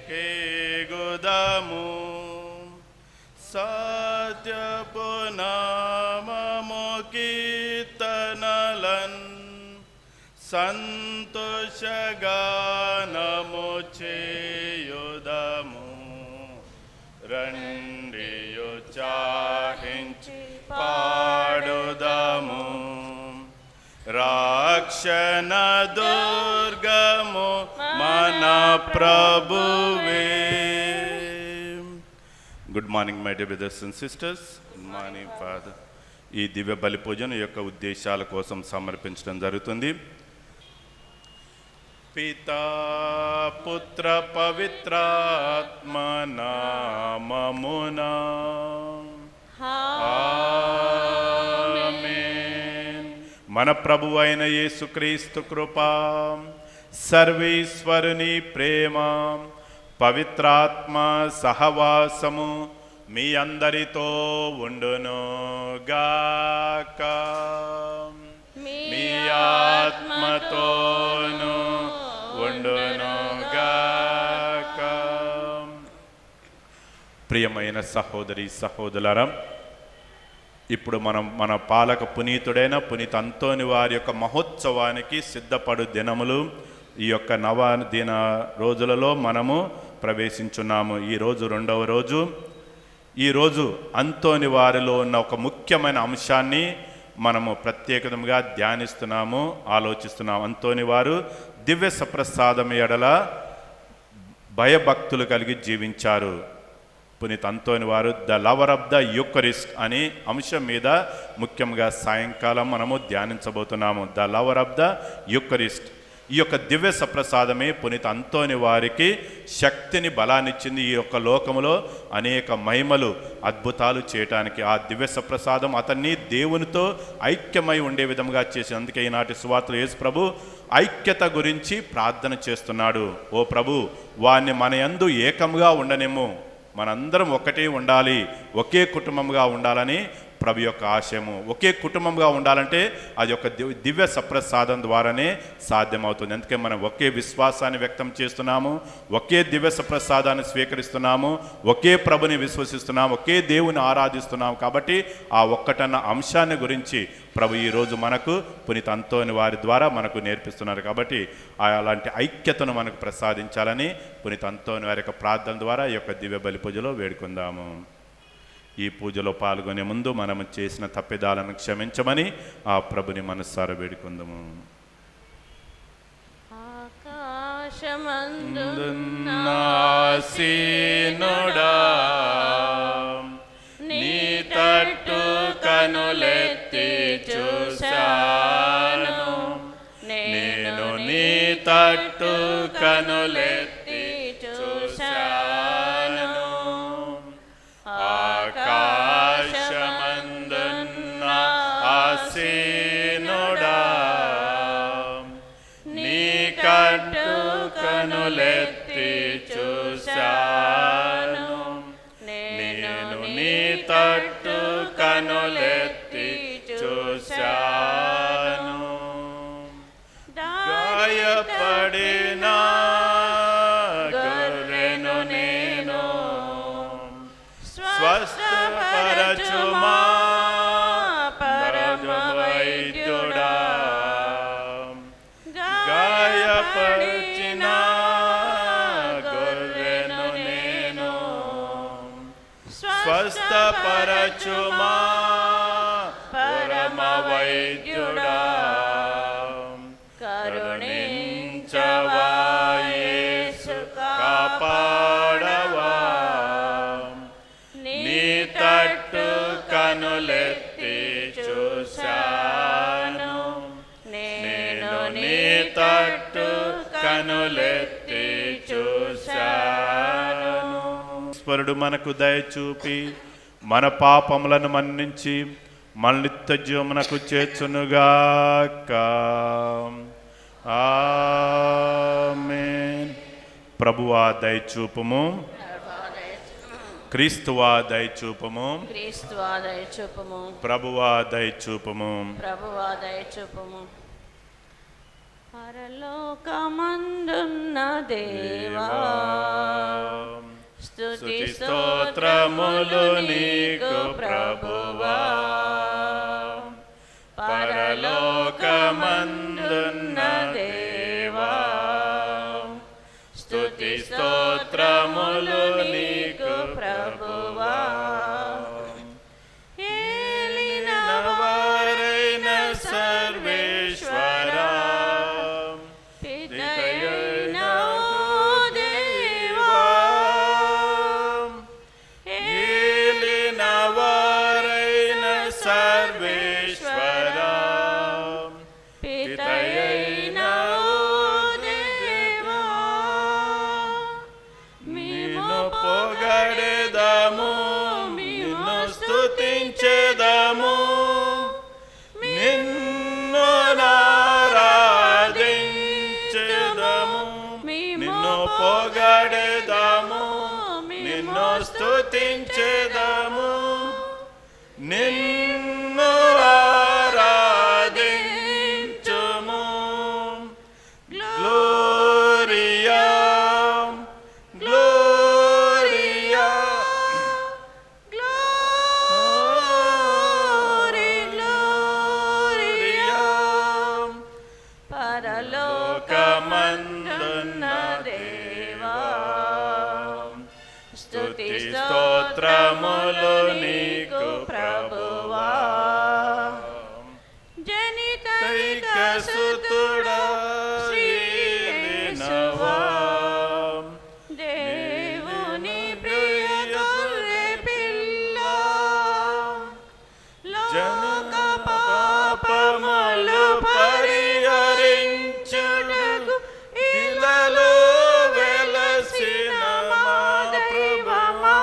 కేగుదము సత్యపు నామము కీర్తనలన్ సంతోషగానము చేయుదము రండియు చాహించి పాడుదము రక్షణ దుర్గము మన ప్రభువే. Good morning my dear brothers and sisters. Good morning father. ఈ దివ్య బలి పూజను యొక్క ఉద్దేశాల కోసం సమర్పించడం జరుగుతుంది. పితా పుత్ర పవిత్రాత్మ నామమునా ఆమేన్. మన ప్రభు అయిన యేసుక్రీస్తు కృప, సర్వేశ్వరుని ప్రేమ, పవిత్రాత్మ సహవాసము మీ అందరితో ఉండును గాక. మీ ఆత్మతోను ఉండును గాక. ప్రియమైన సహోదరి సహోదరులారా, ఇప్పుడు మన పాలక పునీతుడైన పునీత అంతోని వారి యొక్క మహోత్సవానికి సిద్ధపడు దినములు ఈ యొక్క నవదిన రోజులలో మనము ప్రవేశించున్నాము. ఈరోజు రెండవ రోజు. ఈరోజు అంతోని వారిలో ఉన్న ఒక ముఖ్యమైన అంశాన్ని మనము ప్రత్యేకంగా ధ్యానిస్తున్నాము, ఆలోచిస్తున్నాము. అంతోని వారు దివ్య సప్రసాదం ఎడల భయభక్తులు కలిగి జీవించారు. పునీత అంతోని వారు the lover of the Eucharist అనే అంశం మీద ముఖ్యంగా సాయంకాలం మనము ధ్యానించబోతున్నాము. The lover of the Eucharist. ఈ యొక్క దివ్య సప్రసాదమే పునీత అంతోని వారికి శక్తిని, బలాన్నిచ్చింది. ఈ యొక్క లోకములో అనేక మహిమలు, అద్భుతాలు చేయటానికి ఆ దివ్య సప్రసాదం అతన్ని దేవునితో ఐక్యమై ఉండే విధంగా చేసి, అందుకే ఈనాటి సువార్తలో యేసు ప్రభు ఐక్యత గురించి ప్రార్థన చేస్తున్నాడు. ఓ ప్రభు, వారిని మన యందు ఏకంగా ఉండనేమో, మనందరం ఒకటే ఉండాలి, ఒకే కుటుంబంగా ఉండాలని ప్రభు యొక్క ఆశయము. ఒకే కుటుంబంగా ఉండాలంటే అది ఒక దివ్య సప్రసాదం ద్వారానే సాధ్యమవుతుంది. అందుకే మనం ఒకే విశ్వాసాన్ని వ్యక్తం చేస్తున్నాము, ఒకే దివ్య సప్రసాదాన్ని స్వీకరిస్తున్నాము, ఒకే ప్రభుని విశ్వసిస్తున్నాము, ఒకే దేవుని ఆరాధిస్తున్నాము. కాబట్టి ఆ ఒక్కటన్న అంశాన్ని గురించి ప్రభు ఈరోజు మనకు పునీత అంతోని వారి ద్వారా మనకు నేర్పిస్తున్నారు. కాబట్టి అలాంటి ఐక్యతను మనకు ప్రసాదించాలని పునీత అంతోని వారి యొక్క ప్రార్థన ద్వారా ఈ యొక్క దివ్య బలి పూజలో వేడుకుందాము. ఈ పూజలో పాల్గొనే ముందు మనము చేసిన తప్పిదాలను క్షమించమని ఆ ప్రభుని మనస్సారా వేడుకుందాము. ఆకాశమందున్నాసీనుడా, నీ తట్టు కనులెత్తి చూశాను, నేను నీ తట్టు కనులెత్తి చూశాను. ఆకాశమందున్న ఆసీనుడా, నీ కట్టు కనులెత్తి చూశాను, నేను నీ తట్టు కనులెత్తి చూశాను. గాయపడిన గొర్రెను నేను స్వస్థపరచుమా పరమ వైద్యుడా. గాయపరిచిన గొర్రెను నేను స్వస్థపరచుమా పరమ వైద్యుడా. కరుణించవా యేసు, కాపాడవా, నీ తట్టు కనులెత్తి చూశాను, నేను నీ తట్టు కనులెత్తి చూశాను. ఈశ్వరుడు మనకు దయచూపి మన పాపములను మన్నించి మన నిత్య జీవమునకు చేర్చునుగాక. ఆమేన్. ప్రభువా దయచూపుము, క్రీస్తువా దయచూపుము, ప్రభువా దయచూపుము. పరలోకమందున్న దేవా, స్తోత్రములు నీకు ప్రభువా, పరలోకమందున్న దేవా. స్తుతి స్తోత్రములు నీకు ప్రభువా. ఏలిన వారైన సర్వేశ్వరా, పితయైన దేవా. ఏలిన వారైన సర్వేశ్వరా, పితయైన దేవా. మేము పొగడెదము, నిన్ను స్తుతించెదము, నిన్ను ఆరాధించెదము. నిన్ను పొగడెదము, నిన్ను స్తుతించెదము, నిన్ను ఆరాధించుము. Gloria, gloria, glory, gloria. పరలోకమందున్న దేవా, స్తుతి స్తోత్రములు నీకు ప్రభువా. జనితైక సుతుడా శ్రీయేసువా, దేవుని ప్రియ గొర్రె పిల్ల, లోక పాపములు పరిహరించుటకు ఇలలో వెలసిన మా ప్రభువా.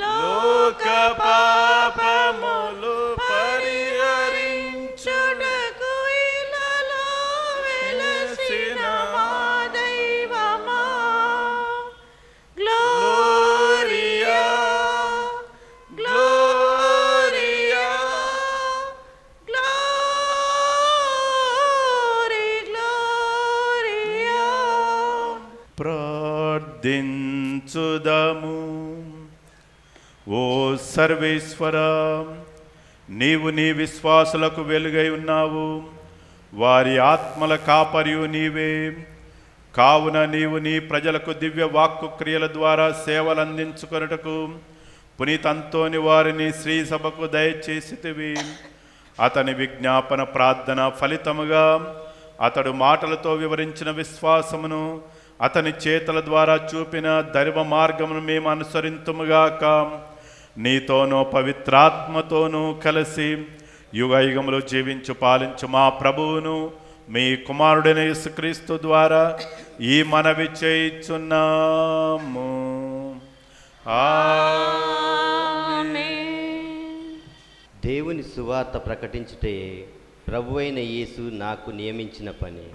లోక పాపములు పరిహరించుటకు ఇలలో వెలసిన మా దైవమా. Gloria, gloria, glory, gloria. ప్రార్థించుదము. ఓ సర్వేశ్వరా, నీవు నీ విశ్వాసులకు వెలుగై ఉన్నావు, వారి ఆత్మల కాపరియు నీవే. కావున నీవు నీ ప్రజలకు దివ్య వాక్కు క్రియల ద్వారా సేవలు అందించుకొనుటకు పునీత అంతోని వారిని శ్రీ సభకు దయచేసితివి. అతని విజ్ఞాపన ప్రార్థన ఫలితముగా అతడు మాటలతో వివరించిన విశ్వాసమును, అతని చేతుల ద్వారా చూపిన ధర్మ మార్గమును మేము అనుసరింతుముగాక. నీతోనూ పవిత్రాత్మతోనూ కలిసి యుగయుగములు జీవించు పాలించు మా ప్రభువును మీ కుమారుడైన యేసుక్రీస్తు ద్వారా ఈ మనవి చేయుచున్నాము. దేవుని సువార్త ప్రకటించుటే ప్రభువైన యేసు నాకు నియమించిన పని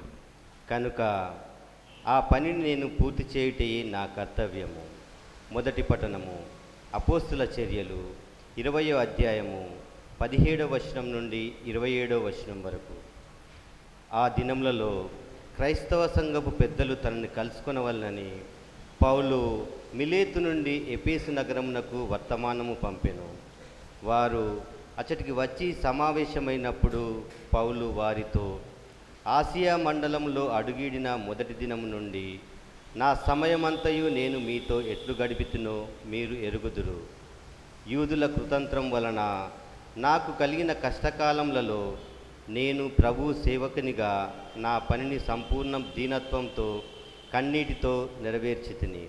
కనుక ఆ పనిని నేను పూర్తి చేయుటే నా కర్తవ్యము. మొదటి పట్టణము అపోస్తుల చర్యలు 20వ అధ్యాయము 17వ వచనం నుండి 27వ వచనం వరకు. ఆ దినములలో క్రైస్తవ సంఘపు పెద్దలు తనని కలుసుకొనవలనని పౌలు మిలేతు నుండి ఎఫెసు నగరమునకు వర్తమానము పంపెను. వారు అచ్చటికి వచ్చి సమావేశమైనప్పుడు పౌలు వారితో, ఆసియా మండలంలో అడుగిడిన మొదటి దినము నుండి నా సమయమంతయు నేను మీతో ఎట్లు గడిపితునో మీరు ఎరుగుదురు. యూదుల కృతంత్రం వలన నాకు కలిగిన కష్టకాలములలో నేను ప్రభు సేవకునిగా నా పనిని సంపూర్ణ దీనత్వంతో కన్నీటితో నెరవేర్చితిని.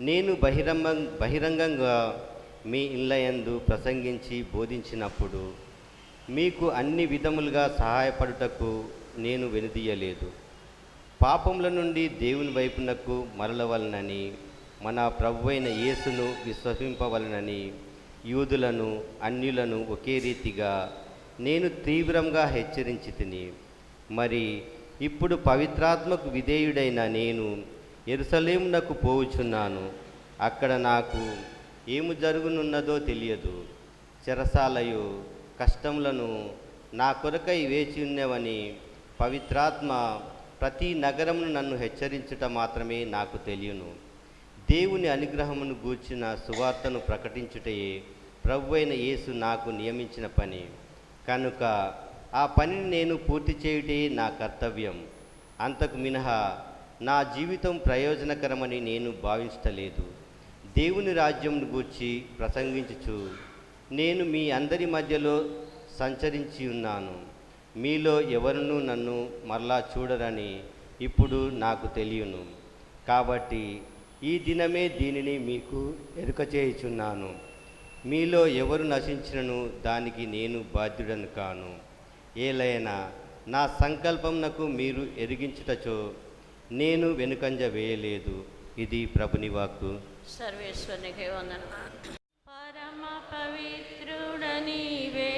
నేను బహిరంగంగా మీ ఇళ్ళయందు ప్రసంగించి బోధించినప్పుడు మీకు అన్ని విధములుగా సహాయపడుటకు నేను వెనుదీయలేదు. పాపముల నుండి దేవుని వైపునకు మరలవలనని, మన ప్రభువైన యేసును విశ్వసింపవలనని యూదులను అన్యులను ఒకే రీతిగా నేను తీవ్రంగా హెచ్చరించి తిని, మరి ఇప్పుడు పవిత్రాత్మకు విధేయుడైన నేను యెరూషలేమునకు పోవుచున్నాను. అక్కడ నాకు ఏమి జరుగునున్నదో తెలియదు. చెరసాలయు కష్టములను నా కొరకై వేచి ఉన్నవని పవిత్రాత్మ ప్రతి నగరమును నన్ను హెచ్చరించుట మాత్రమే నాకు తెలియను. దేవుని అనుగ్రహమును గూర్చిన సువార్తను ప్రకటించుటయే ప్రభువైన యేసు నాకు నియమించిన పని. కనుక ఆ పనిని నేను పూర్తి చేయుటే నా కర్తవ్యం. అంతకు మినహా నా జీవితం ప్రయోజనకరమని నేను భావించటలేదు. దేవుని రాజ్యంను గూర్చి ప్రసంగించుచు నేను మీ అందరి మధ్యలో సంచరించి ఉన్నాను. మీలో ఎవరునూ నన్ను మరలా చూడరని ఇప్పుడు నాకు తెలియను. కాబట్టి ఈ దినమే దీనిని మీకు ఎరుక చేయుచున్నాను. మీలో ఎవరు నశించినను దానికి నేను బాధ్యుడను కాను. ఏలైనా నా సంకల్పంనకు మీరు ఎరిగించుటచో నేను వెనుకంజ వేయలేదు. ఇది ప్రభుని వాక్కు. సర్వేశ్వరునికి వందనాలు. పరమ పవిత్రుడ నీవే,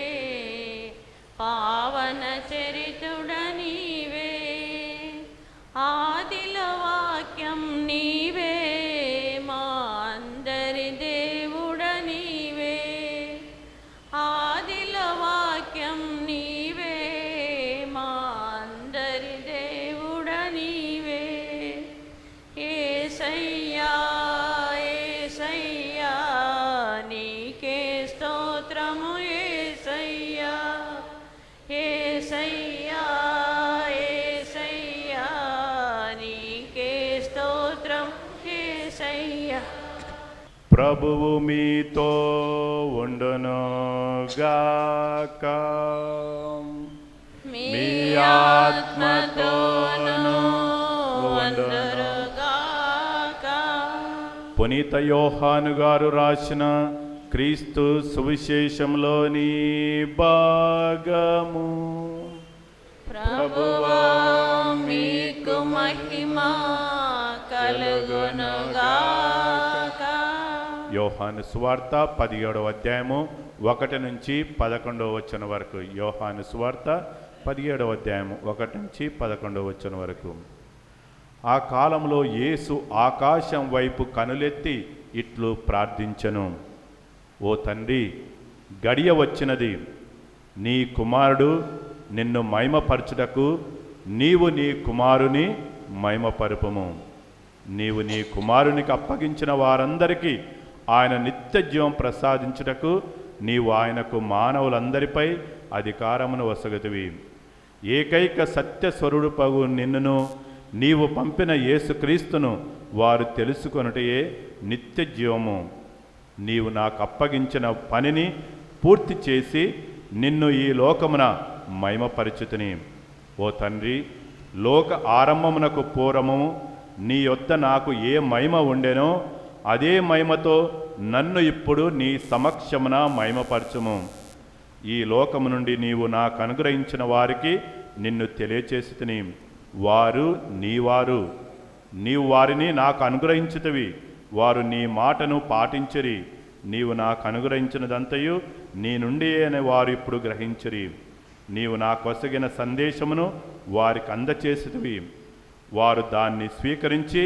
పావన చరితుడ నీవే, ఆదిలో వాక్యం నీవే, మా అందరి దేవుడ నీవే, ఆదిలో వాక్యం నీవే, మా అందరి దేవుడ నీవే. యేసయ్యా యేసయ్యా నీకే స్తోత్రము. యేసయ్యా యేసయ్యా యేసయ్యా నీకే స్తోత్రం. యేసయ్యా. ప్రభువు మీతో ఉండునుగాక. మీ ఆత్మతోను వందరుగాక. పునీత యోహాను గారు రాసిన క్రీస్తు సువిశేషంలోని భాగము. ప్రభువా మీకు మహిమ కలుగునుగాక. యోహాను సువార్త 17వ అధ్యాయము 1 నుంచి 11వ వచనం వరకు. యోహాను సువార్త 17వ అధ్యాయము 1 నుంచి 11వ వచనం వరకు. ఆ కాలంలో యేసు ఆకాశం వైపు కనులెత్తి ఇట్లు ప్రార్థించెను. ఓ తండ్రి, గడియ వచ్చినది. నీ కుమారుడు నిన్ను మహిమపరచుటకు నీవు నీ కుమారుని మహిమపరుపుము. నీవు నీ కుమారునికి అప్పగించిన వారందరికీ ఆయన నిత్య జీవం ప్రసాదించుటకు నీవు ఆయనకు మానవులందరిపై అధికారమును వసగతివి. ఏకైక సత్యస్వరూపగు నిన్నును నీవు పంపిన యేసుక్రీస్తును వారు తెలుసుకొనుటయే నిత్య జీవము. నీవు నాకు అప్పగించిన పనిని పూర్తి చేసి నిన్ను ఈ లోకమున మహిమపరచుతుని. ఓ తండ్రి, లోక ఆరంభమునకు పూర్వము నీ యొద్ద నాకు ఏ మహిమ ఉండెనో అదే మహిమతో నన్ను ఇప్పుడు నీ సమక్షమున మహిమపరచుము. ఈ లోకము నుండి నీవు నాకు అనుగ్రహించిన వారికి నిన్ను తెలియచేసితిని. వారు నీవారు. నీవు వారిని నాకు అనుగ్రహించుతవి. వారు నీ మాటను పాటించిరి. నీవు నాకు అనుగ్రహించినదంతయు నీ నుండి అని వారు ఇప్పుడు గ్రహించిరి. నీవు నాకొసగిన సందేశమును వారికి అందచేసితివి. వారు దాన్ని స్వీకరించి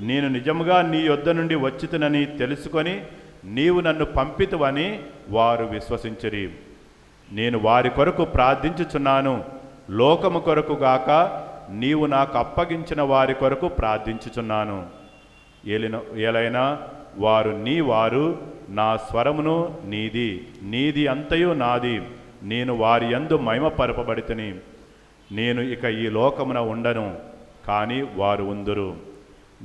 నేను నిజముగా నీ యొద్ద నుండి వచ్చితునని తెలుసుకొని నీవు నన్ను పంపితువని వారు విశ్వసించిరి. నేను వారి కొరకు ప్రార్థించుచున్నాను. లోకము కొరకు గాక నీవు నాకు అప్పగించిన వారి కొరకు ప్రార్థించుచున్నాను. ఏలైనా వారు నీ వారు, నా స్వరమును నీది, నీది అంతయు నాది. నేను వారి యందు మహిమపరపబడితిని. నేను ఇక ఈ లోకమున ఉండను, కానీ వారు ఉందురు.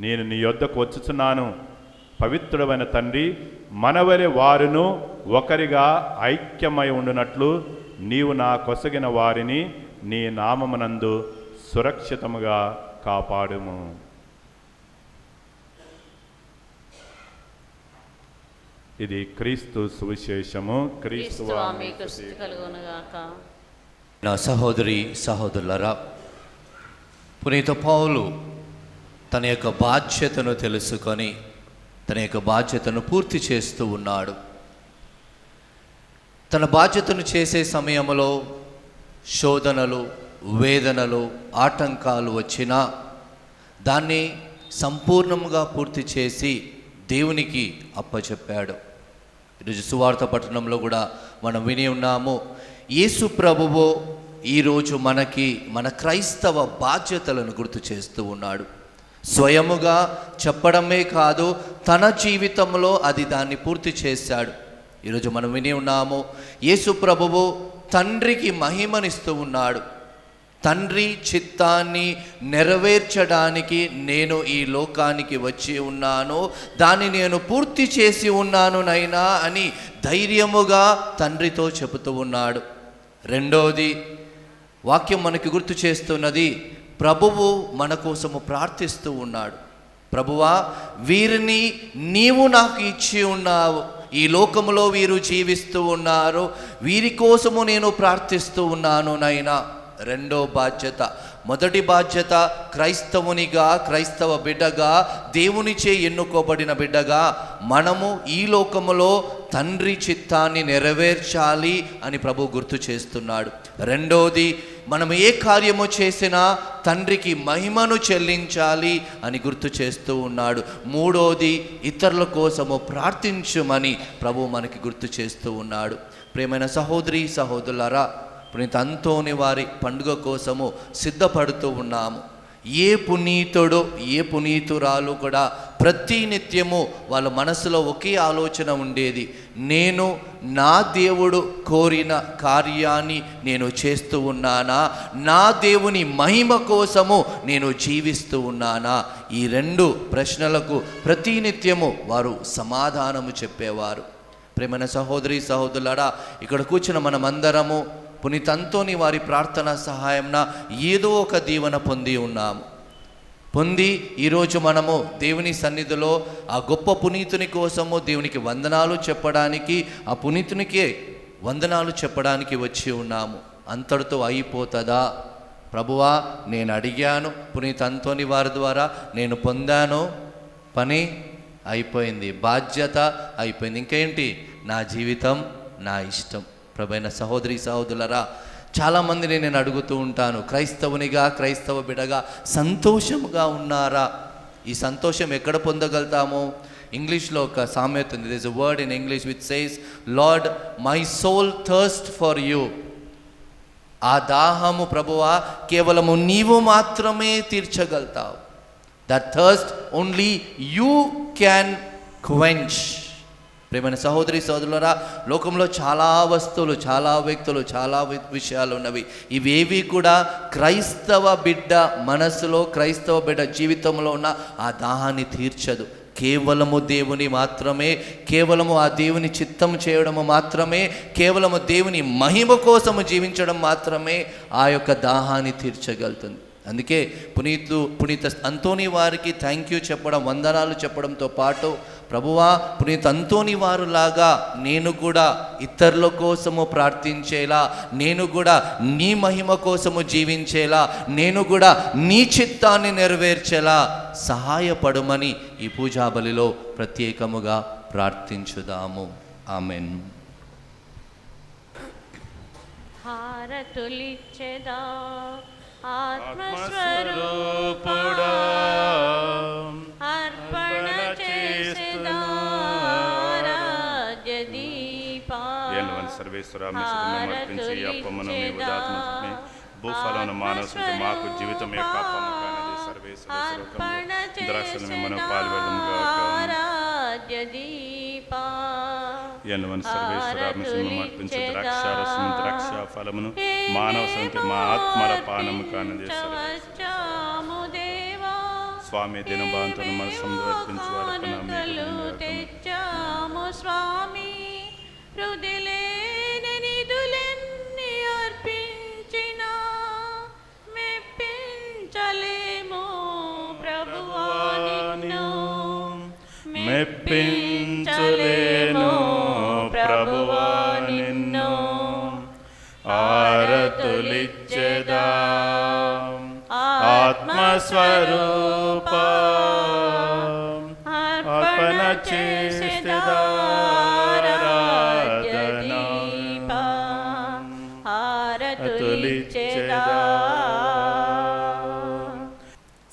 నేను నీ యొద్దకు వచ్చుచున్నాను. పవిత్రుడైన తండ్రి, మనవలె వారును ఒకరిగా ఐక్యమై ఉండునట్లు నీవు నా కొసగిన వారిని నీ నామమునందు సురక్షితముగా కాపాడుము. ఇది క్రీస్తు సువిశేషము. క్రీస్తువా మీకు స్తుతి కలుగునుగాక. నా సహోదరి సహోదరులారా, పునీత పౌలు తన యొక్క బాధ్యతను తెలుసుకొని తన యొక్క బాధ్యతను పూర్తి చేస్తూ ఉన్నాడు. తన బాధ్యతను చేసే సమయంలో శోధనలు, వేదనలు, ఆటంకాలు వచ్చినా దాన్ని సంపూర్ణంగా పూర్తి చేసి దేవునికి అప్పచెప్పాడు. ఈరోజు సువార్త పట్టణంలో కూడా మనం విని ఉన్నాము. యేసు ప్రభువు ఈరోజు మనకి మన క్రైస్తవ బాధ్యతలను గుర్తు చేస్తూ ఉన్నాడు. స్వయముగా చెప్పడమే కాదు, తన జీవితంలో అది దాన్ని పూర్తి చేశాడు. ఈరోజు మనం విని ఉన్నాము, యేసు ప్రభువు తండ్రికి మహిమనిస్తూ ఉన్నాడు. తండ్రి చిత్తాన్ని నెరవేర్చడానికి నేను ఈ లోకానికి వచ్చి ఉన్నాను, దాన్ని నేను పూర్తి చేసి ఉన్నాను నైనా అని ధైర్యముగా తండ్రితో చెబుతూ ఉన్నాడు. రెండోది, వాక్యం మనకి గుర్తు చేస్తున్నది, ప్రభువు మన కోసము ప్రార్థిస్తూ ఉన్నాడు. ప్రభువా, వీరిని నీవు నాకు ఇచ్చి ఉన్నావు, ఈ లోకములో వీరు జీవిస్తూ ఉన్నారు, వీరి కోసము నేను ప్రార్థిస్తూ ఉన్నాను నైనా. రెండో బాధ్యత. మొదటి బాధ్యత, క్రైస్తవునిగా, క్రైస్తవ బిడ్డగా, దేవునిచే ఎన్నుకోబడిన బిడ్డగా మనము ఈ లోకములో తండ్రి చిత్తాన్ని నెరవేర్చాలి అని ప్రభు గుర్తు చేస్తున్నాడు. రెండోది, మనం ఏ కార్యము చేసినా తండ్రికి మహిమను చెల్లించాలి అని గుర్తు చేస్తూ ఉన్నాడు. మూడోది, ఇతరుల కోసము ప్రార్థించుమని ప్రభు మనకి గుర్తు చేస్తూ ఉన్నాడు. ప్రియమైన సహోదరి సహోదరులారా, పునీత అంతోని వారి పండుగ కోసము సిద్ధపడుతూ ఉన్నాము. ఏ పునీతుడు, ఏ పునీతురాలు కూడా ప్రతి నిత్యము వాళ్ళ మనసులో ఒకే ఆలోచన ఉండేది, నేను నా దేవుడు కోరిన కార్యాన్ని నేను చేస్తూ ఉన్నానా, నా దేవుని మహిమ కోసము నేను జీవిస్తూ ఉన్నానా? ఈ రెండు ప్రశ్నలకు ప్రతి నిత్యము వారు సమాధానము చెప్పేవారు. ప్రేమైన సహోదరి సహోదరులారా, ఇక్కడ కూర్చున్న మనమందరము పునీత అంతోని వారి ప్రార్థన సహాయంన ఏదో ఒక దీవెన పొంది ఉన్నాము. పొంది ఈరోజు మనము దేవుని సన్నిధిలో ఆ గొప్ప పునీతుని కోసము దేవునికి వందనాలు చెప్పడానికి, ఆ పునీతునికే వందనాలు చెప్పడానికి వచ్చి ఉన్నాము. అంతటితో అయిపోతుందా? ప్రభువా, నేను అడిగాను, పునీత అంతోని వారి ద్వారా నేను పొందాను, పని అయిపోయింది, బాధ్యత అయిపోయింది, ఇంకేంటి? నా జీవితం నా ఇష్టం. ప్రభైన సహోదరి సహోదరులరా, చాలామందిని నేను అడుగుతూ ఉంటాను, క్రైస్తవునిగా, క్రైస్తవ బిడ్డగా సంతోషముగా ఉన్నారా? ఈ సంతోషం ఎక్కడ పొందగలుగుతాము? ఇంగ్లీష్లో ఒక సామెత ఉంది. This a word in English which says, Lord my soul thirst for you. ఆ దాహము ప్రభువా కేవలము నీవు మాత్రమే తీర్చగలుగుతావు. That thirst only you can quench. ప్రేమైన సహోదరి సహోదరులారా, లోకంలో చాలా వస్తువులు, చాలా వ్యక్తులు, చాలా విషయాలు ఉన్నవి. ఇవేవి కూడా క్రైస్తవ బిడ్డ మనసులో, క్రైస్తవ బిడ్డ జీవితంలో ఉన్న ఆ దాహాన్ని తీర్చదు. కేవలము దేవుని మాత్రమే, కేవలము ఆ దేవుని చిత్తం చేయడము మాత్రమే, కేవలము దేవుని మహిమ కోసము జీవించడం మాత్రమే ఆ యొక్క దాహాన్ని తీర్చగలుగుతుంది. అందుకే పునీత అంతోని వారికి థ్యాంక్ యూ చెప్పడం, వందనాలు చెప్పడంతో పాటు, ప్రభువా, పునీత అంతోని వారులాగా నేను కూడా ఇతరుల కోసము ప్రార్థించేలా, నేను కూడా నీ మహిమ కోసము జీవించేలా, నేను కూడా నీ చిత్తాన్ని నెరవేర్చేలా సహాయపడమని ఈ పూజా బలిలో ప్రత్యేకముగా ప్రార్థించుదాము. ఆమెన్. హారతులిచ్చెదా ఆత్మస్వరూపుడా, అర్పణ చేసెదా ఆరాధ్య దీపా. ఏలవని సర్వేశ్వర సమర్పించి అప్పమును మీ ఉదాత్మని భూఫలమును మానసుకి మాకు జీవితం యొక్క అప్పము కానిది. సర్వేశ్వర ద్రాక్షలు మిమ్మల్ని పాల్గొదముగా ఆరాధ్య దీపా. ఏలవని సర్వేశ్వర సమర్పించి ద్రాక్షారసం, ద్రాక్ష ఫలమును మానవ సంతి మా ఆత్మల పానము కానిది. స్వామి దినబాంతను మన సమర్పించు తెచ్చాము స్వామి, హృదిలేని నిధులెన్ని అర్పించిన మెప్పించలేము ప్రభువా నిన్ను, మెప్పించలేను ప్రభువా నిన్ను. ఆరతులిచ్చెదా ఆత్మస్వరూప, అర్పణ చేసెదా ఆరాధనా, హారతులిచ్చెదా.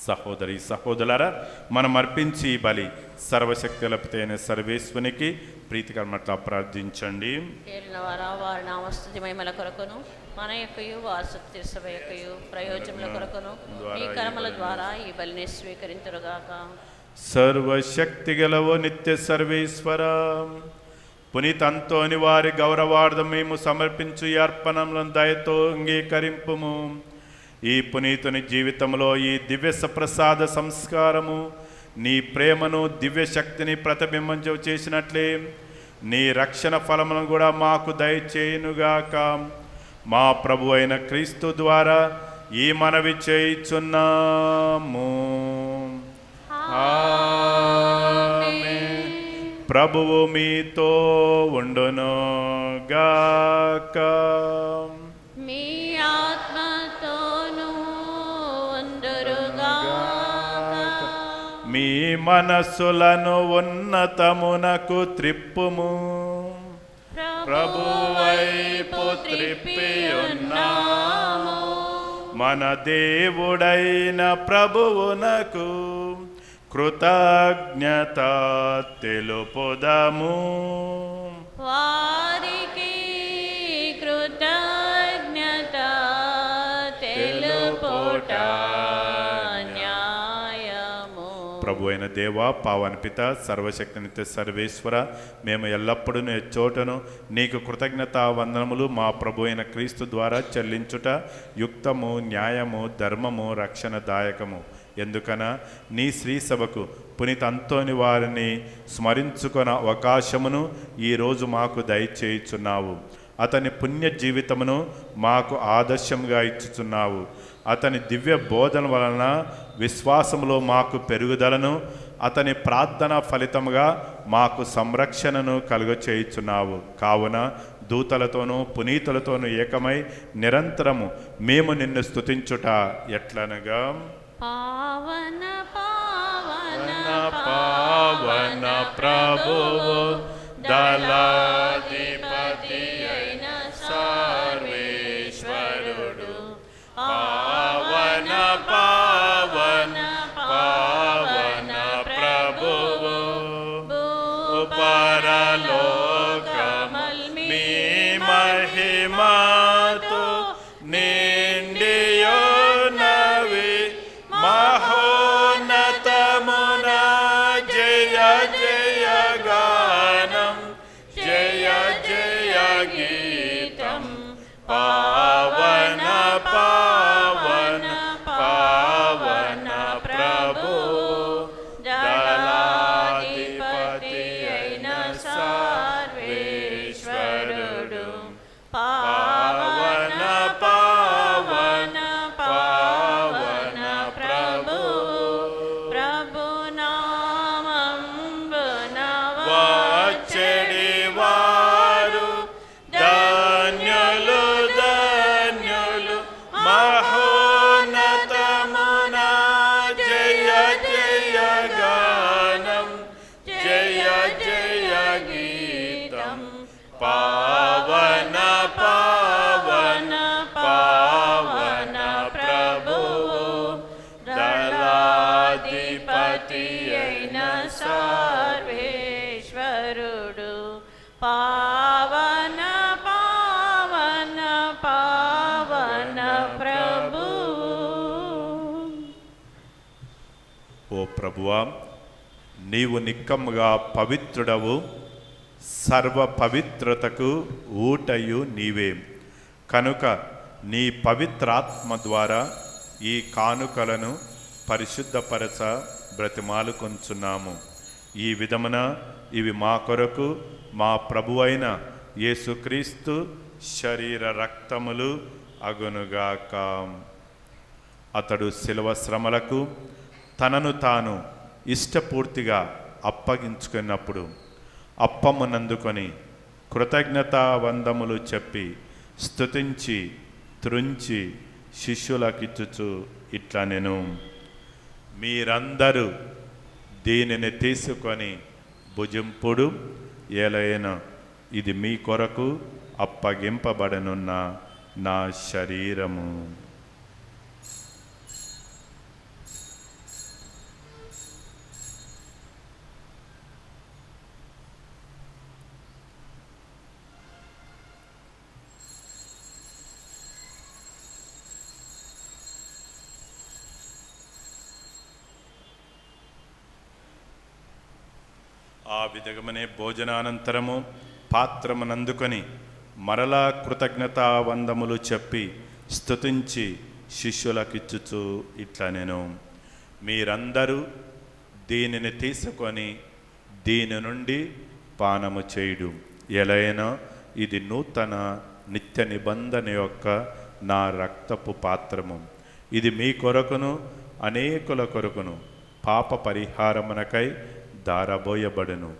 సహోదరి సహోదరులారా, మనం అర్పించి ఈ బలి సర్వశక్తులపైన సర్వేశ్వనికి ప్రీతికరమట్లా ప్రార్థించండి. ఏలిన వారా, వారి నామస్తుతి మహిమల కొరకును, మన యొక్కయు వారసత్వ సభ యొక్కయు ప్రయోజనముల కొరకును ఈ కర్మల ద్వారా ఈ బలిని స్వీకరింతురుగాక. సర్వశక్తిగలవో నిత్య సర్వేశ్వర, పునీత అంతోని వారి గౌరవార్థం మేము సమర్పించు ఈ అర్పణలను దయతో అంగీకరింపుము. ఈ పునీతుని జీవితంలో ఈ దివ్య సప్రసాద సంస్కారము నీ ప్రేమను దివ్య శక్తిని ప్రతిబింబించ చేసినట్లే నీ రక్షణ ఫలములను కూడా మాకు దయచేయునుగాక. మా ప్రభు అయిన క్రీస్తు ద్వారా ఈ మనవి చేయుచున్నాము. ఆమేన్. ప్రభువు మీతో ఉండును గాక. మీ ఆత్మతోనూ ఉందురుగాక. మీ మనస్సులను ఉన్నతమునకు త్రిప్పుము. ప్రభువు వైపు త్రిప్పి ఉన్నాము. మన దేవుడైన ప్రభువునకు కృతజ్ఞత తెలుపుదము. వారికి కృతజ్ఞత తెలుపుట న్యాయము. ప్రభు అయిన దేవ, పావన పిత, సర్వశక్తి నిత్య సర్వేశ్వర, మేము ఎల్లప్పుడూ నీ చోటను నీకు కృతజ్ఞత వందనములు మా ప్రభు అయిన క్రీస్తు ద్వారా చెల్లించుట యుక్తము, న్యాయము, ధర్మము, రక్షణదాయకము. ఎందుకన నీ శ్రీ సభకు పునీత అంతోని వారిని స్మరించుకొన అవకాశమును ఈరోజు మాకు దయచేయుచున్నావు. అతని పుణ్య జీవితమును మాకు ఆదర్శంగా ఇచ్చుచున్నావు. అతని దివ్య బోధన వలన విశ్వాసములో మాకు పెరుగుదలను, అతని ప్రార్థన ఫలితముగా మాకు సంరక్షణను కలుగచేయుచున్నావు. కావున దూతలతోనూ పునీతులతోనూ ఏకమై నిరంతరము మేము నిన్ను స్తుతించుట ఎట్లనగా, పావన పావన పావన ప్రభువు దళాధిపతి అయిన సర్వేశ్వరుడు, పావన పావన పావన ప్రభువు పరలోకముల్ మీ మహిమతో నిండియున్నవి. మహోన్నతమున జయ జయ గానం, జయ జయ గీతం. పావన పావన పావన ప్రభు దళాధిపతి అయిన సర్వేశ్వరుడు, పావన పావన పావన ప్రభు ప్రభునామంబున వచ్చడి వారు ధన్యులు ధన్యులు. మహోన్నతమున జయ జయ గానం, జయ జయ గీతం. పావన పావన పావన ప్రభు దళాధిపతి అయిన సర్వేశ్వరుడు, పావన పావన పావన ప్రభు. ఓ ప్రభువా, నీవు నిక్కముగా పవిత్రుడవు, సర్వ పవిత్రతకు ఊటయు నీవే. కనుక నీ పవిత్రాత్మ ద్వారా ఈ కానుకలను పరిశుద్ధపరచ బ్రతిమాలుకొంచున్నాము. ఈ విధమున ఇవి మా కొరకు మా ప్రభువైన యేసుక్రీస్తు శరీర రక్తములు అగునుగాక. అతడు శిలువ శ్రమలకు తనను తాను ఇష్టపూర్తిగా అప్పగించుకున్నప్పుడు అప్పమునందుకొని కృతజ్ఞతా వందములు చెప్పి స్తుతించి త్రుంచి శిష్యులకిచ్చుచు ఇట్లా నేను, మీరందరూ దీనిని తీసుకొని భుజింపుడు, ఏలైనా ఇది మీ కొరకు అప్పగింపబడనున్న నా శరీరము. ఆ విధగమనే భోజనానంతరము పాత్రమునందుకొని మరలా కృతజ్ఞతా వందములు చెప్పి స్తుతించి శిష్యులకిచ్చుచు ఇట్లా నేను, మీరందరూ దీనిని తీసుకొని దీని నుండి పానము చేయుడు. ఎలైనా ఇది నూతన నిత్య నిబంధన యొక్క నా రక్తపు పాత్రము. ఇది మీ కొరకును అనేకుల కొరకును పాప పరిహారమునకై దారబోయబడును.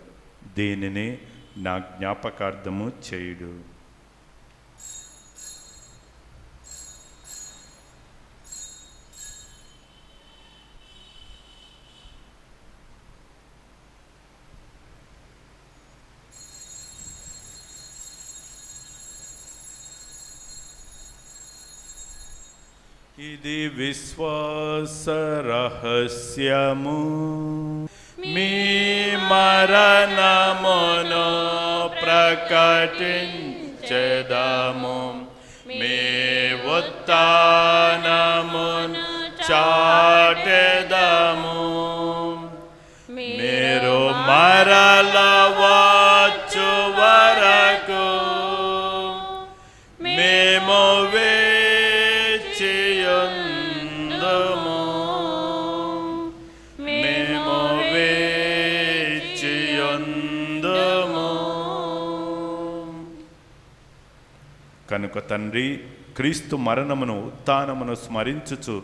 దీనిని నా జ్ఞాపకార్థము చేయుడు. ఇది విశ్వాస రహస్యము, మీ మరణమును ప్రకటించెదము, మీ ఉత్థానమును చాటెదము. మీరు మరల వచ్చు వరకు మేము కనుక తండ్రి, క్రీస్తు మరణమును ఉత్థానమును స్మరించుచు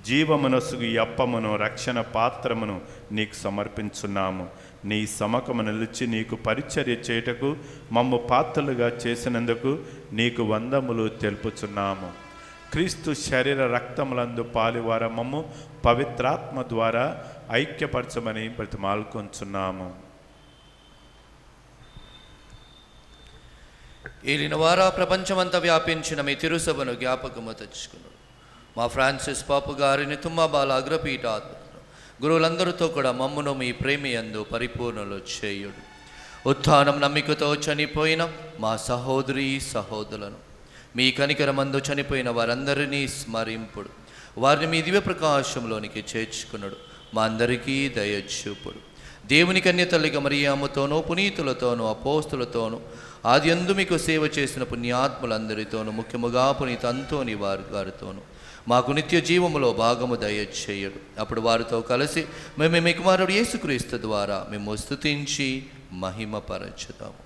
జీవమునసుగు ఈ అప్పమును రక్షణ పాత్రమును నీకు సమర్పించున్నాము. నీ సమకము నిలిచి నీకు పరిచర్య చేయుటకు మమ్ము పాత్రలుగా చేసినందుకు నీకు వందములు తెలుపుచున్నాము. క్రీస్తు శరీర రక్తములందు పాలివార మమ్ము పవిత్రాత్మ ద్వారా ఐక్యపరచమని బ్రతిమాలుకొంచున్నాము. ఏలిన వారా ప్రపంచమంతా వ్యాపించిన మీ తిరుసభను జ్ఞాపకము తెచ్చుకున్నాడు. మా ఫ్రాన్సిస్ పాపు గారిని తుమ్మబాల అగ్రపీఠాత్మను గురువులందరితో కూడా మమ్మును మీ ప్రేమియందు పరిపూర్ణలు చేయుడు. ఉత్థానం నమ్మికతో చనిపోయిన మా సహోదరి సహోదరులను, మీ కనికరమందు చనిపోయిన వారందరినీ స్మరింపుడు. వారిని మీ దివ్య ప్రకాశంలోనికి చేర్చుకున్నాడు. మా అందరికీ దయచూపుడు. దేవుని కన్యతల్లిగా మరియమ్మతోనూ పునీతులతోనూ అపోస్తులతోనూ ఆదియందు మీకు సేవ చేసిన పుణ్యాత్ములందరితోనూ ముఖ్యముగా పునీత అంతోని వారితోనూ మాకు నిత్య జీవములో భాగము దయచేయడు. అప్పుడు వారితో కలిసి మేము మీ కుమారుడు యేసుక్రీస్తు ద్వారా మేము స్తుతించి మహిమపరచుతాము.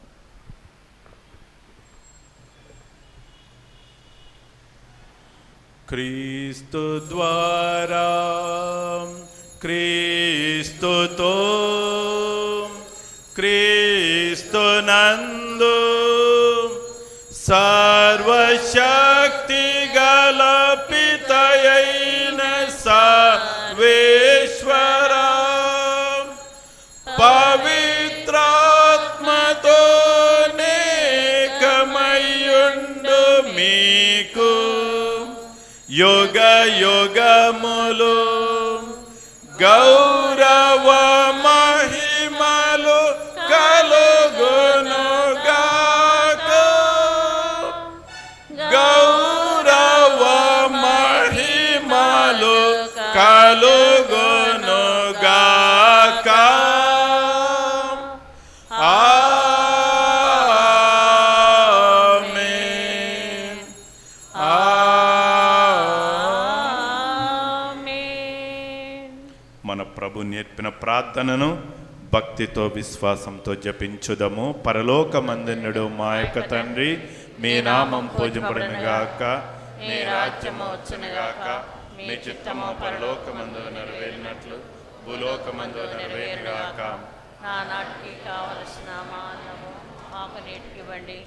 క్రీస్తు ద్వారా, క్రీస్తుతో, క్రీస్తునందు సర్వశక్తి గల పితయైన సర్వేశ్వర పవిత్రాత్మతో నేకమయ్యుండు మీకు యుగ యుగములు గౌరవ మహిమలు కలుగునుగాక. గౌరవ మహిమలు కలుగునుగాక. ఆమేన్. మన ప్రభు నేర్పిన ప్రార్థనను భక్తితో విశ్వాసంతో జపించుదము. పరలోకమందున్నడు మా యొక్క తండ్రి, మీ నామం పూజింపబడునుగాక, మీ రాజ్యము వచ్చునుగాక, మీ చిత్తము పరలోకమందు నెరవేరినట్లు భూలోకమందు నెరవేరుగాక. నా నాటికి కావలసిన మా అన్నము మాకు నేటికి ఇవ్వండి.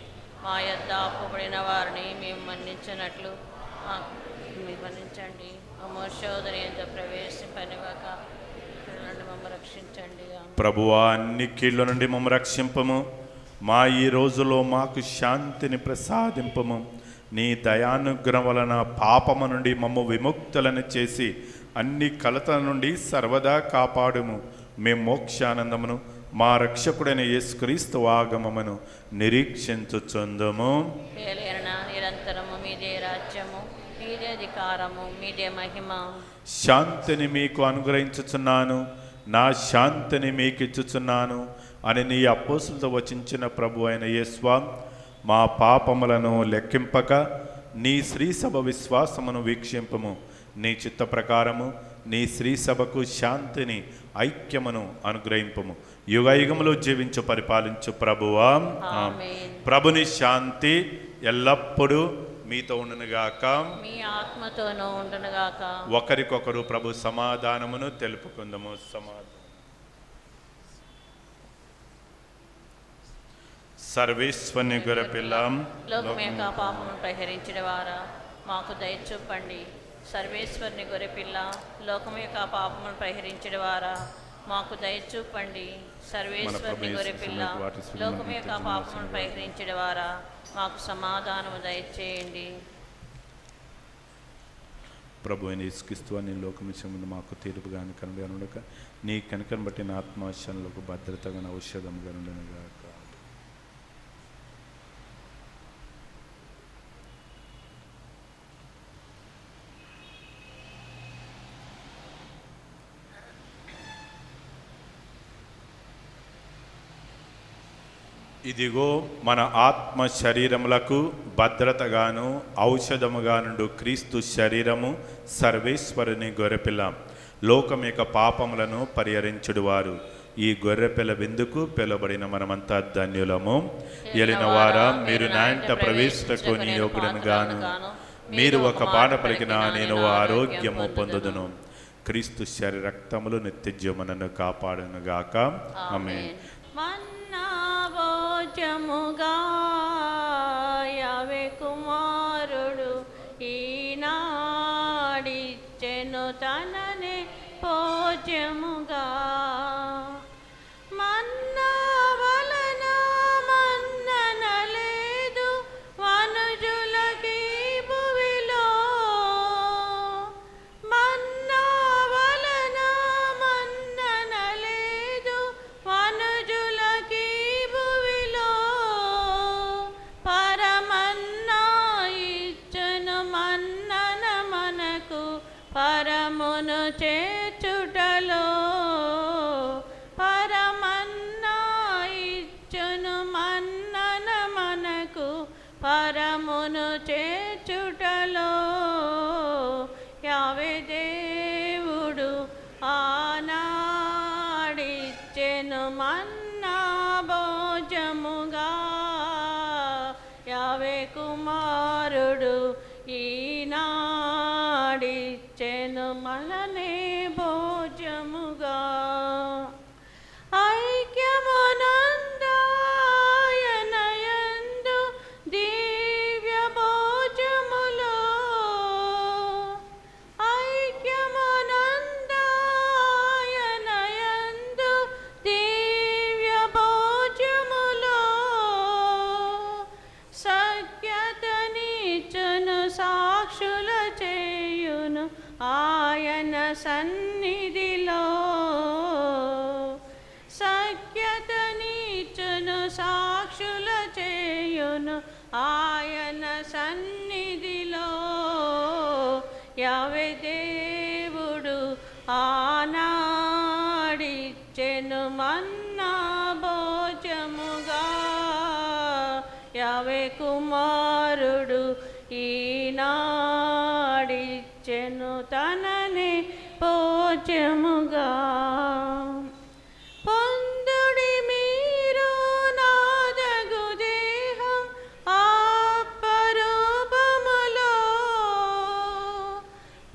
మా యొద్ద అప్పుబడిన వారిని మేము మన్నించినట్లు మీరు మన్నించండి. మోశోదరి ఎంత ప్రవేశింపనివ్వక మమ్మల్ని రక్షించండి. ప్రభువా, అన్ని కీళ్ళ నుండి మమ్మ రక్షింపము. మా ఈ రోజులో మాకు శాంతిని ప్రసాదింపము. నీ దయానుగ్రహం వలన పాపము నుండి మమ్మ విముక్తులను చేసి అన్ని కలతల నుండి సర్వదా కాపాడుము. మేము మోక్షానందమును మా రక్షకుడైన యేసుక్రీస్తు ఆగమమును నిరీక్షించుచుందుము. నిరంతరము మీదే రాజ్యము, మీదే అధికారము, మీదే మహిమ. శాంతిని మీకు అనుగ్రహించుచున్నాను, నా శాంతిని మీకు ఇచ్చుచున్నాను. అని నీ అపోస్తులతో వచించిన ప్రభు అయిన యేసువా, మా పాపములను లెక్కింపక నీ శ్రీసభ విశ్వాసమును వీక్షింపము. నీ చిత్త ప్రకారము నీ శ్రీసభకు శాంతిని, ఐక్యమును అనుగ్రహింపము. యుగయుగములో జీవించు పరిపాలించు ప్రభువా, ఆమేన్. ప్రభుని శాంతి ఎల్లప్పుడూ మీతో ఉండునుగాక, మీ ఆత్మతోనూ ఉండునుగాక. ఒకరికొకరు ప్రభు సమాధానమును తెలుపుకుందము. సర్వేశ్వరుని గొర్రెపిల్ల, లోకం యొక్క పాపమును పరిహరించిన వారా మాకు దయ చూపండి. సర్వేశ్వరుని గొర్రెపిల్ల, లోకం యొక్క పాపమును పరిహరించిన వారా మాకు దయ చూపండి. సర్వేశ్వరుని గొర్రెపిల్ల, లోకం యొక్క పాపమును పరిహరించిన వారా మాకు సమాధానము దయచేయండి. ప్రభు అయిన యేసుక్రీస్తు నీ లోకం విషయముందు మాకు తీర్పుగా కనుక ఉండక, నీ కనుకను బట్టి నా ఆత్మవిషయంలోకి భద్రతగా ఔషధంగా ఉండనుగాక. ఇదిగో మన ఆత్మ శరీరములకు భద్రతగాను ఔషధముగానుండు క్రీస్తు శరీరము, సర్వేశ్వరుని గొర్రెపిల్ల, లోకం యొక్క పాపములను పరిహరించుడువారు. ఈ గొర్రెపిల్ల విందుకు పిలువబడిన మనమంతా ధన్యులము. ఏలిన వారా, మీరు నా ఇంట ప్రవేశించుటకు నియోగుడను గాను, మీరు ఒక పాట పలికిన నేను ఆరోగ్యము పొందుదును. క్రీస్తు శరీర రక్తములు నిత్యజీవనను కాపాడునుగాక. ఆమేన్. భోజముగా యావే కుమారుడు ఈనాడిచ్చెను తననే భోజముగా. మన్నా వలన మన్నన లేదు మనుజులకి భువిలో, మన్నా వలన మన్నన లేదు మనుజులకి భువిలో. పరమన్నా ఇచ్చును మన్నన మనకు పరమును చేర్చుటలో. పరమన్నా ఇచ్చును మన్నన మనకు పరమును చేర్చుటలో. యావే దేవుడు ఆనాడిచ్చెను మన్నా భోజముగా, యావే కుమారుడు ఈనాడిచ్చెను మననే భోజముగా. ఐక్యమునందాయనయందు దివ్య భోజములో, ఐక్యమునందాయనయందు దివ్య భోజములో. సఖ్యతనిచ్చును సాక్షుల చేయును ఆయన సన్నిధిలో. సఖ్యతనిచ్చును సాక్షుల చేయును ఆయన సన్నిధిలో. యావే దేవుడు ఆనాడిచ్చెను మన్నా భోజముగా, యావే కుమారుడు ఈనాడిచ్చెను తననే భోజముగా. పొందుడి మీరు నాదగు దేహం అపరూపములో.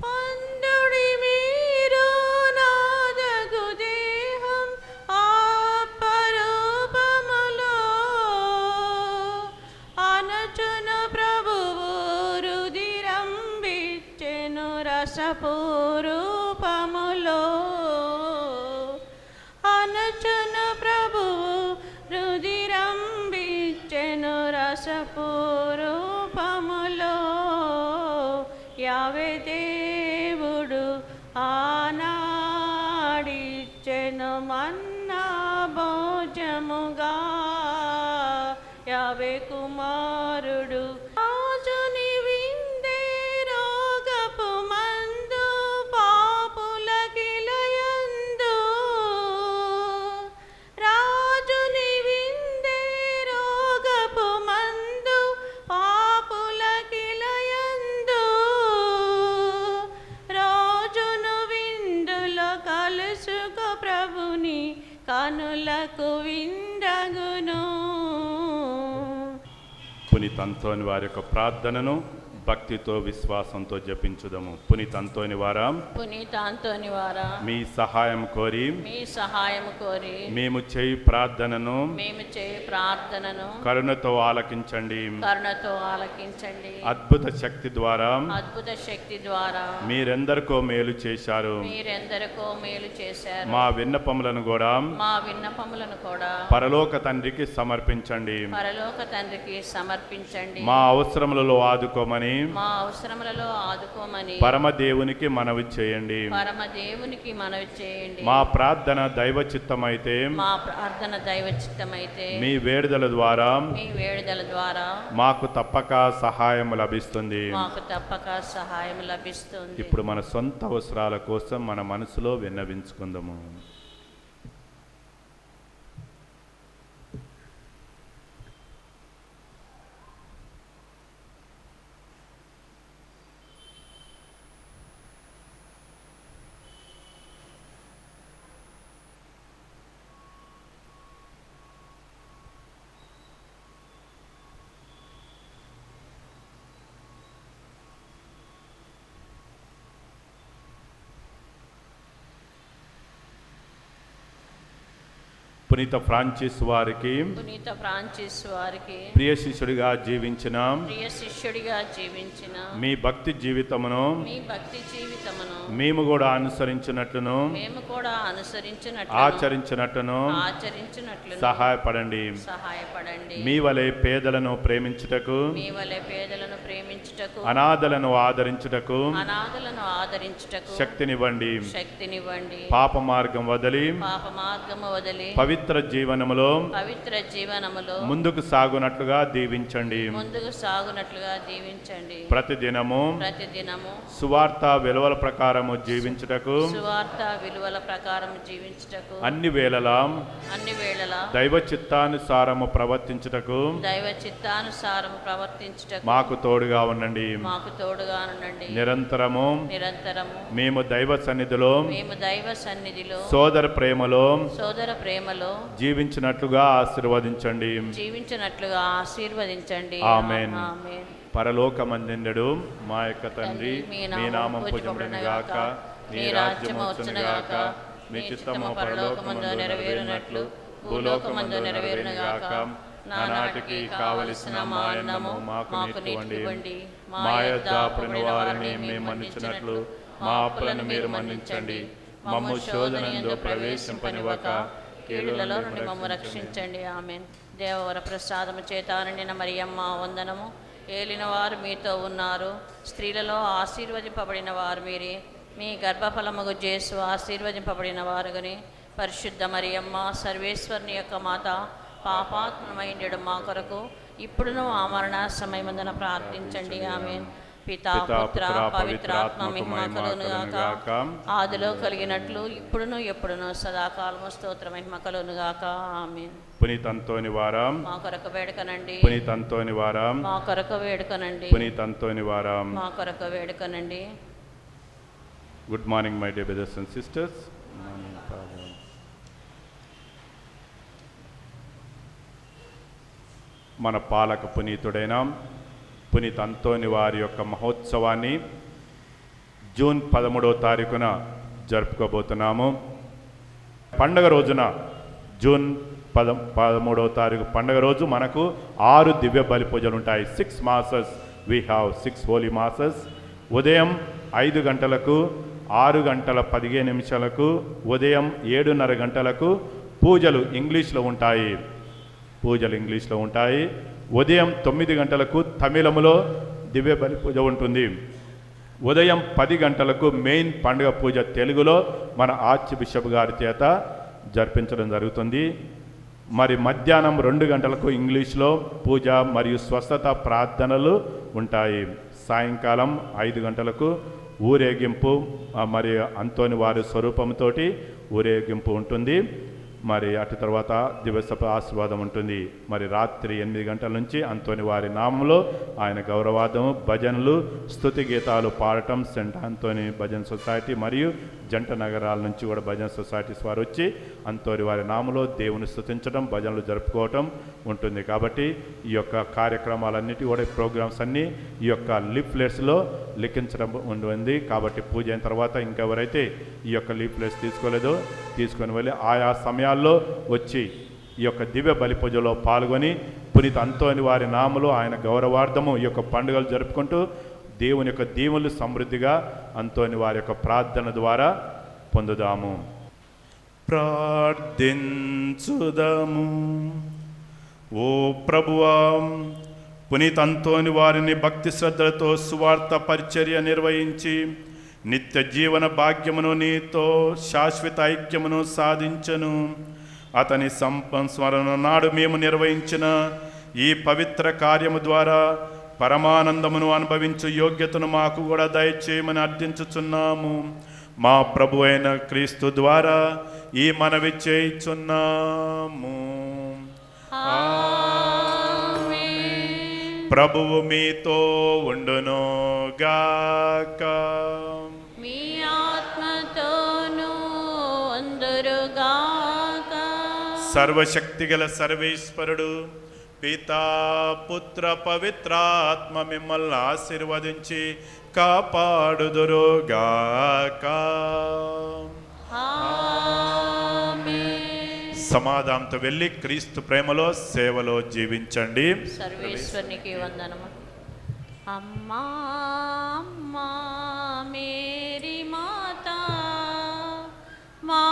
పొందుడి మీరు నాదగు దేహం అపరూపములో. అనుచును ప్రభువు రుధిరంబిచ్చెను రసపూరూపములో. అనుచును ప్రభువు రుధిరంబిచ్చెను రసపూరూపములో. యావే దేవుడు ఆనాడిచ్చెను మన్నా భోజముగా, యావే కుమారుడు రాజుని విందే రోగపు మందు పాపుల కిలయందు. రాజు కనులకు విందగును. పునీత అంతోని వారి యొక్క ప్రార్థనను భక్తితో విశ్వాసంతో జపించుదము. పునీత అంతోని వారా, పునీత అంతోని వారా, మీ సహాయం కోరి మీ సహాయం కోరి మేము చేయి ప్రార్థనను మేము చేయ ప్రార్థనను కరుణతో ఆలకించండి. కరుణతో ఆలకించండి. అద్భుత శక్తి ద్వారా అద్భుత శక్తి ద్వారా మీరెందరికో మేలు చేశారు. మీరెందరికో మేలు చేశారు. మా విన్నపములను కూడా మా విన్నపములను కూడా పరలోక తండ్రికి సమర్పించండి. పరలోక తండ్రికి సమర్పించండి. మా అవసరములలో ఆదుకోమని మా అవసరములలో ఆదుకోమని పరమదేవునికి మనవి చేయండి. పరమదేవునికి మనవి చేయండి. మా ప్రార్థన దైవ చిత్తమైతే మా ప్రార్థన దైవ చిత్తమైతే మీ వేడుదల ద్వారా మీ వేడుదల ద్వారా మాకు తప్పక సహాయం లభిస్తుంది. మాకు తప్పక సహాయం లభిస్తుంది. ఇప్పుడు మన సొంత అవసరాల కోసం మన మనసులో విన్నవించుకుందాము. పునీత ఫ్రాన్సిస్ వారికి పునీత ఫ్రాన్సిస్ వారికి ప్రియ శిష్యుడిగా జీవించిన ప్రియ శిష్యుడిగా జీవించిన మీ భక్తి జీవితమును మీ భక్తి జీవితమును మేము కూడా అనుసరించినట్లును మేము కూడా అనుసరించినట్లు ఆచరించినట్లును సహాయపడండి. సహాయపడండి. మీ వలె పేదలను ప్రేమించుటకు మీ వలె పేదలను ప్రేమించుటకు అనాథలను ఆదరించుటకు అనాథలను ఆదరించుటకు శక్తినివ్వండి. శక్తినివ్వండి. పాప మార్గం వదిలి పాప మార్గము వదిలి పవిత్ర జీవనములో పవిత్ర జీవనములో ముందుకు సాగునట్లుగా దీవించండి. ముందుకు సాగునట్లుగా దీవించండి. ప్రతిదినము సువార్త విలువల ప్రకారము జీవించుటకు సువార్త విలువల ప్రకారం జీవించుటకు అన్ని వేళలా దైవ చిత్తానుసారము ప్రవర్తించుటకు మాకు తోడుగా ఉండండి. నిరంతరము మేము దైవ సన్నిధిలో సోదర ప్రేమలో జీవించినట్లుగా ఆశీర్వదించండి. ఆమేన్. పరలోకమందుండు మా యొక్క తండ్రి, మీ నామం పూజింపబడును గాక, మీ రాజ్యము వచ్చును గాక, మీ చిత్తము పరలోకమందు నెరవేరునట్లు భూలోకమందు నెరవేరును గాక. నానాటికి కావలసిన మా అన్నము మాకు నేర్చుకోండి. మా యొద్ద అప్పుడైన వారిని మేము మన్నించినట్లు మా అప్పులను మీరు మన్నించండి. మమ్ము శోధనయందు ప్రవేశింపనివ్వక కీడులలో నుండి మమ్ము రక్షించండి. ఆమేన్. దేవవర ప్రసాదము చేత నిండిన మరియమ్మ వందనము. ఏలిన వారు మీతో ఉన్నారు, స్త్రీలలో ఆశీర్వదింపబడిన వారు మీరే. మీ గర్భఫలముగు జేసు ఆశీర్వదింపబడిన వారుగని. పరిశుద్ధ మరియమ్మ సర్వేశ్వరుని యొక్క మాత, పాపాత్మమైండు మా కొరకు ఇప్పుడును ఆ మరణ సమయమందున ప్రార్థించండి. ఆమేన్. పితా పుత్ర పవిత్రాత్మ మహిమ కలుగును గాక. ఆదిలో కలిగినట్లు ఇప్పుడును ఎప్పుడును సదాకాలము స్తోత్ర మహిమ కలుగును గాక. ఆమేన్. పునీత అంతోని వారా, మా కొరకు వేడుకనండి. పునీత అంతోని వారా, మా కొరకు వేడుకనండి. పునీత అంతోని వారా, మా కొరకు వేడుకనండి. Good morning my dear brothers and sisters. మన పాలక పునీతుడైన పునీత అంతోని వారి యొక్క మహోత్సవాన్ని జూన్ 13వ తారీఖున జరుపుకోబోతున్నాము. పండగ రోజున జూన్ 13వ తారీఖు పండగ రోజు మనకు 6 దివ్య బలి పూజలు ఉంటాయి. 6 masses we have 6 holy masses. ఉదయం 5 గంటలకు, 6 గంటల 15 నిమిషాలకు, ఉదయం 7:30 గంటలకు పూజలు ఇంగ్లీష్లో ఉంటాయి. ఉదయం 9 గంటలకు తమిళములో దివ్య బలి పూజ ఉంటుంది. ఉదయం 10 గంటలకు మెయిన్ పండుగ పూజ తెలుగులో మన ఆర్చ్ బిషప్ గారి చేత జరిపించడం జరుగుతుంది. మరి మధ్యాహ్నం 2 గంటలకు ఇంగ్లీష్లో పూజ మరియు స్వస్థత ప్రార్థనలు ఉంటాయి. సాయంకాలం 5 గంటలకు ఊరేగింపు, మరి అంతోని వారి స్వరూపంతో ఊరేగింపు ఉంటుంది. మరి అటు తర్వాత దివసపు ఆశీర్వాదం ఉంటుంది. మరి రాత్రి 8 గంటల నుంచి అంతోని వారి నామంలో ఆయన గౌరవార్థము భజనలు స్తుతి గీతాలు పాడటం సెంట్ అంతోని భజన సొసైటీ మరియు జంట నగరాల నుంచి కూడా భజన సొసైటీస్ వారు వచ్చి అంతోని వారి నామంలో దేవుని స్తుతించడం భజనలు జరుపుకోవటం ఉంటుంది. కాబట్టి ఈ యొక్క కార్యక్రమాలన్నిటి కూడా ప్రోగ్రామ్స్ అన్నీ ఈ యొక్క లీఫ్లెట్స్లో లిఖించడం ఉంటుంది. కాబట్టి పూజ అయిన తర్వాత ఇంకెవరైతే ఈ యొక్క లీఫ్లెట్స్ తీసుకోలేదో తీసుకొని వెళ్ళి ఆయా సమయాల్లో వచ్చి ఈ యొక్క దివ్య బలి పూజలో పాల్గొని పునీత అంతోని వారి నామలో ఆయన గౌరవార్థము ఈ యొక్క పండుగలు జరుపుకుంటూ దేవుని యొక్క దీవులు సమృద్ధిగా అంతోని వారి యొక్క ప్రార్థన ద్వారా పొందుదాము. ప్రార్థించుదాము. ఓ ప్రభువా, పునీత అంతోని వారిని భక్తి శ్రద్ధలతో సువార్త పరిచర్య నిర్వహించి నిత్య జీవన భాగ్యమును నీతో శాశ్వత ఐక్యమును సాధించను. అతని సంస్మరణ నాడు మేము నిర్వహించిన ఈ పవిత్ర కార్యము ద్వారా పరమానందమును అనుభవించు యోగ్యతను మాకు కూడా దయచేయమని అర్థించుచున్నాము. మా ప్రభు అయిన క్రీస్తు ద్వారా ఈ మనవి చేయుచున్నాము. ప్రభువు మీతో ఉండును గాక. మీ ఆత్మతోనూ అందురుగాక. సర్వశక్తిగల సర్వేశ్వరుడు పితా పుత్ర పవిత్రాత్మ మిమ్మల్ని ఆశీర్వదించి కాపాడుదురుగాక. సమాధానంతో వెళ్ళి క్రీస్తు ప్రేమలో సేవలో జీవించండి. సర్వేశ్వరునికి వందనము. అమ్మా అమ్మా మేరీ మాతా మా